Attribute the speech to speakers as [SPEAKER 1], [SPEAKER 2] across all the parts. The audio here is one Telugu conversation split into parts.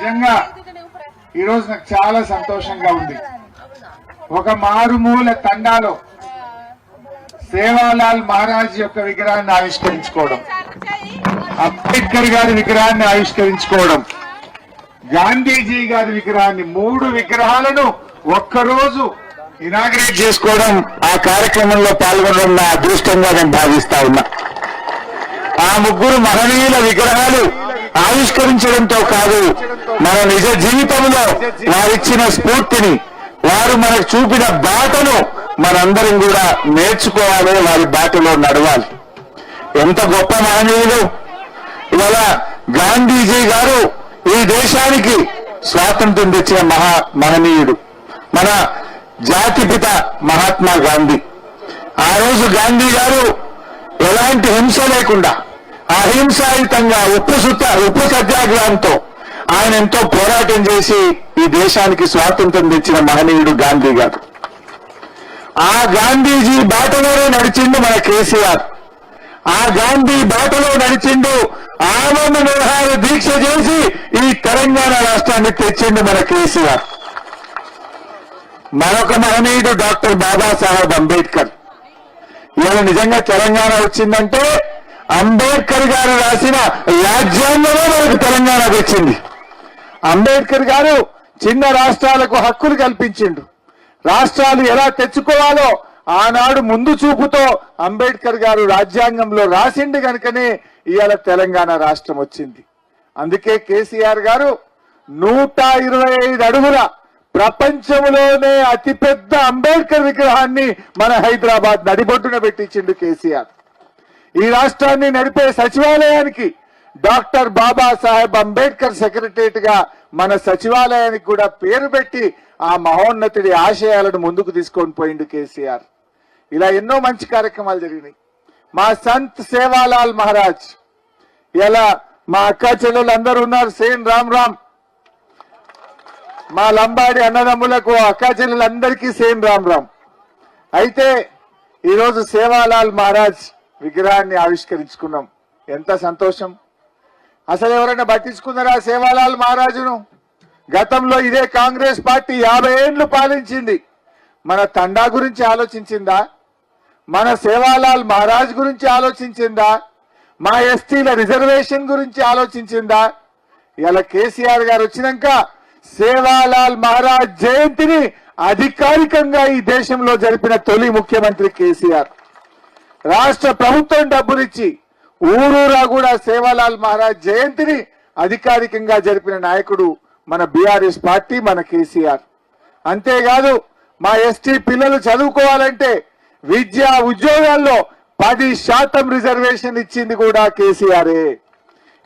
[SPEAKER 1] నిజంగా ఈరోజు నాకు చాలా సంతోషంగా ఉంది. ఒక మారుమూల తండాలో సేవాలాల్ మహారాజ్ యొక్క విగ్రహాన్ని ఆవిష్కరించుకోవడం, అంబేద్కర్ గారి విగ్రహాన్ని ఆవిష్కరించుకోవడం, గాంధీజీ గారి విగ్రహాన్ని, 3 విగ్రహాలను ఒక్కరోజు ఇనాగ్రేట్ చేసుకోవడం, ఆ కార్యక్రమంలో పాల్గొనడం నా అదృష్టంగా నేను భావిస్తా ఉన్నా. ఆ 3 మహనీయుల విగ్రహాలు ఆవిష్కరించడంతో కాదు, మన నిజ జీవితంలో వారిచ్చిన స్ఫూర్తిని, వారు మనకు చూపిన బాటను మనందరం కూడా నేర్చుకోవాలి, వారి బాటలో నడవాలి. ఎంత గొప్ప మహనీయులు! ఇవాళ గాంధీజీ గారు ఈ దేశానికి స్వాతంత్ర్యం తెచ్చిన మహనీయుడు, మన జాతిపిత మహాత్మా గాంధీ. ఆ రోజు గాంధీ గారు ఎలాంటి హింస లేకుండా అహింసాయుతంగా ఉప్పు సత్యాగ్రహంతో ఆయన ఎంతో పోరాటం చేసి ఈ దేశానికి స్వాతంత్ర్యం తెచ్చిన మహనీయుడు గాంధీ గారు. ఆ గాంధీజీ బాటలోనే నడిచిండు మన కేసీఆర్. ఆ గాంధీ బాటలో నడిచిండు, ఆమరణ నిరాహార దీక్ష చేసి ఈ తెలంగాణ రాష్ట్రాన్ని తెచ్చిండు మన కేసీఆర్. మరొక మహనీయుడు డాక్టర్ బాబాసాహెబ్ అంబేద్కర్. ఇవాళ నిజంగా తెలంగాణ వచ్చిందంటే అంబేద్కర్ గారు రాసిన రాజ్యాంగమే మనకు తెలంగాణ వచ్చింది. అంబేద్కర్ గారు చిన్న రాష్ట్రాలకు హక్కులు కల్పించిండు. రాష్ట్రాలు ఎలా తెచ్చుకోవాలో ఆనాడు ముందు చూపుతో అంబేద్కర్ గారు రాజ్యాంగంలో రాసిండు కనుకనే ఇవాళ తెలంగాణ రాష్ట్రం వచ్చింది. అందుకే కేసీఆర్ గారు 125 అడుగుల ప్రపంచంలోనే అతిపెద్ద అంబేద్కర్ విగ్రహాన్ని మన హైదరాబాద్ నడిబొడ్డున పెట్టించిండు కేసీఆర్. ఈ రాష్ట్రాన్ని నడిపే సచివాలయానికి డాక్టర్ బాబాసాహెబ్ అంబేద్కర్ సెక్రటరియట్ గా మన సచివాలయానికి కూడా పేరు పెట్టి ఆ మహోన్నతుడి ఆశయాలను ముందుకు తీసుకొని పోయిండు కేసీఆర్. ఇలా ఎన్నో మంచి కార్యక్రమాలు జరిగినాయి. మా సంత్ సేవాలాల్ మహారాజ్, ఇలా మా అక్క చెల్లెలు అందరూ ఉన్నారు, సేన్ రామ్, మా లంబాడి అన్నదమ్ములకు అక్క చెల్లెలందరికీ సేన్ రామ్. అయితే ఈరోజు సేవాలాల్ మహారాజ్ విగ్రహాన్ని ఆవిష్కరించుకున్నాం. ఎంత సంతోషం! అసలు ఎవరైనా పట్టించుకున్నారా సేవాలాల్ మహారాజును? గతంలో ఇదే కాంగ్రెస్ పార్టీ 50 ఏళ్లు పాలించింది. మన తండా గురించి ఆలోచించిందా? మన సేవాలాల్ మహారాజ్ గురించి ఆలోచించిందా? మా ఎస్టీల రిజర్వేషన్ గురించి ఆలోచించిందా? ఇలా కేసీఆర్ గారు వచ్చినాక సేవాలాల్ మహారాజ్ జయంతిని అధికారికంగా ఈ దేశంలో జరిపిన తొలి ముఖ్యమంత్రి కేసీఆర్. రాష్ట్ర ప్రభుత్వం డబ్బులిచ్చి ఊరూరా కూడా సేవాలాల్ మహారాజ్ జయంతిని అధికారికంగా జరిపిన నాయకుడు మన బీఆర్ఎస్ పార్టీ, మన కేసీఆర్. అంతేకాదు మా ఎస్టీ పిల్లలు చదువుకోవాలంటే విద్యా ఉద్యోగాల్లో 10% రిజర్వేషన్ ఇచ్చింది కూడా కేసీఆరే.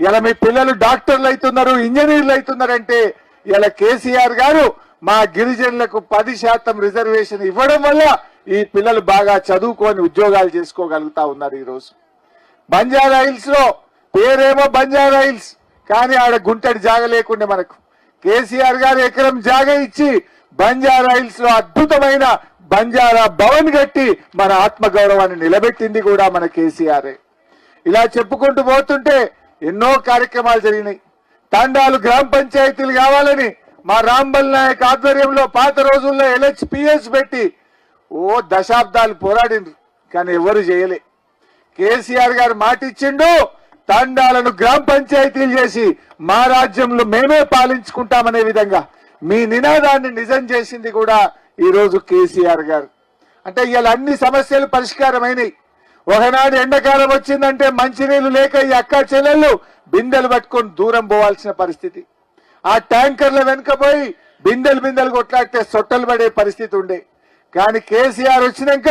[SPEAKER 1] ఇలా మీ పిల్లలు డాక్టర్లు అవుతున్నారు, ఇంజనీర్లు అవుతున్నారంటే ఇలా కేసీఆర్ గారు మా గిరిజనులకు 10% రిజర్వేషన్ ఇవ్వడం వల్ల ఈ పిల్లలు బాగా చదువుకొని ఉద్యోగాలు చేసుకోగలుగుతా ఉన్నారు. ఈరోజు బంజారా హిల్స్ లో పేరేమో బంజారా హిల్స్, కానీ ఆడ గుంటడి జాగ లేకుండే మనకు కేసీఆర్ గారు ఎకరం జాగ ఇచ్చి బంజారా హిల్స్ లో అద్భుతమైన బంజారా భవన్ కట్టి మన ఆత్మగౌరవాన్ని నిలబెట్టింది కూడా మన కేసీఆర్. ఇలా చెప్పుకుంటూ పోతుంటే ఎన్నో కార్యక్రమాలు జరిగినాయి. తండాలు గ్రామ పంచాయతీలు కావాలని మా రాంబల్ నాయక్ ఆధ్వర్యంలో పాత రోజుల్లో LHPS పెట్టి దశాబ్దాలు పోరాడిండ్రు, కానీ ఎవరు చేయలే. కేసీఆర్ గారు మాట ఇచ్చిండు, తండాలను గ్రామ పంచాయతీలు చేసి మా రాజ్యంలో మేమే పాలించుకుంటామనే విధంగా మీ నినాదాన్ని నిజం చేసింది కూడా ఈ రోజు కేసీఆర్ గారు. అంటే ఇవాళ అన్ని సమస్యలు పరిష్కారమైనాయి. ఒకనాడు ఎండాకాలం వచ్చిందంటే మంచినీళ్లు లేక ఈ అక్క చెల్లెళ్ళు బిందెలు పట్టుకొని దూరం పోవాల్సిన పరిస్థితి. ఆ ట్యాంకర్ల వెనుకపోయి బిందెలు కొట్లాడితే సొట్టలు పడే పరిస్థితి ఉండే. కానీ కేసీఆర్ వచ్చినాక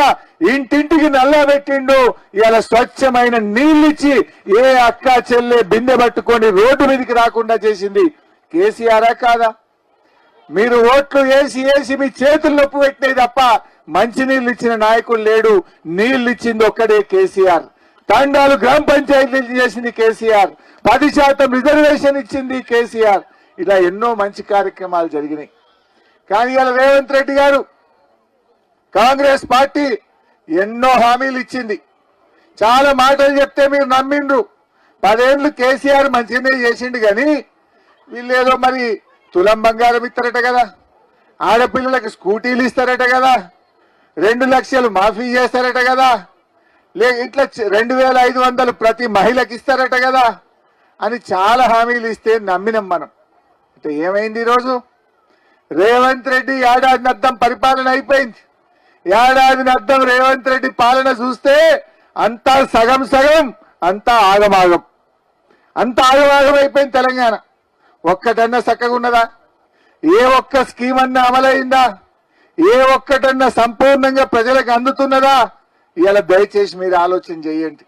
[SPEAKER 1] ఇంటింటికి నల్లా పెట్టిండు. ఇలా స్వచ్ఛమైన నీళ్ళిచ్చి ఏ అక్క చెల్లె బిందె పట్టుకొని రోడ్డు మీదకి రాకుండా చేసింది కేసీఆరా కాదా? మీరు ఓట్లు వేసి మీ చేతులు నొప్పు పెట్టినాయి తప్ప మంచినీళ్ళు ఇచ్చిన నాయకుడు లేడు. నీళ్లు ఇచ్చింది ఒక్కడే కేసీఆర్. తండాలు గ్రామ పంచాయతీలు చేసింది కేసీఆర్. 10% రిజర్వేషన్ ఇచ్చింది కేసీఆర్. ఇలా ఎన్నో మంచి కార్యక్రమాలు జరిగినాయి. కానీ ఇలా రేవంత్ రెడ్డి గారు, కాంగ్రెస్ పార్టీ ఎన్నో హామీలు ఇచ్చింది. చాలా మాటలు చెప్తే మీరు నమ్మిండ్రు. 10 ఏళ్లు కేసీఆర్ మంచిగానే చేసిండు, కానీ వీళ్ళేదో మరి తులం బంగారం ఇస్తారట కదా, ఆడపిల్లలకు స్కూటీలు ఇస్తారట కదా, 2 లక్షలు మాఫీ చేస్తారట కదా, ఇట్లా 2500 ప్రతి మహిళకి ఇస్తారట కదా అని చాలా హామీలు ఇస్తే నమ్మినాం మనం. అంటే ఏమైంది ఈరోజు? రేవంత్ రెడ్డి ఏడాది అద్దం పరిపాలన అయిపోయింది. ఏడాది అద్దం రేవంత్ రెడ్డి పాలన చూస్తే అంతా సగం సగం, అంతా ఆగమాగం, అంతా ఆగమాగం అయిపోయింది తెలంగాణ. ఒక్కటన్నా చక్కగా ఉన్నదా? ఏ ఒక్క స్కీమ్ అన్నా అమలైందా? ఏ ఒక్కటన్నా సంపూర్ణంగా ప్రజలకు అందుతున్నదా? ఇలా దయచేసి మీరు ఆలోచన చేయండి.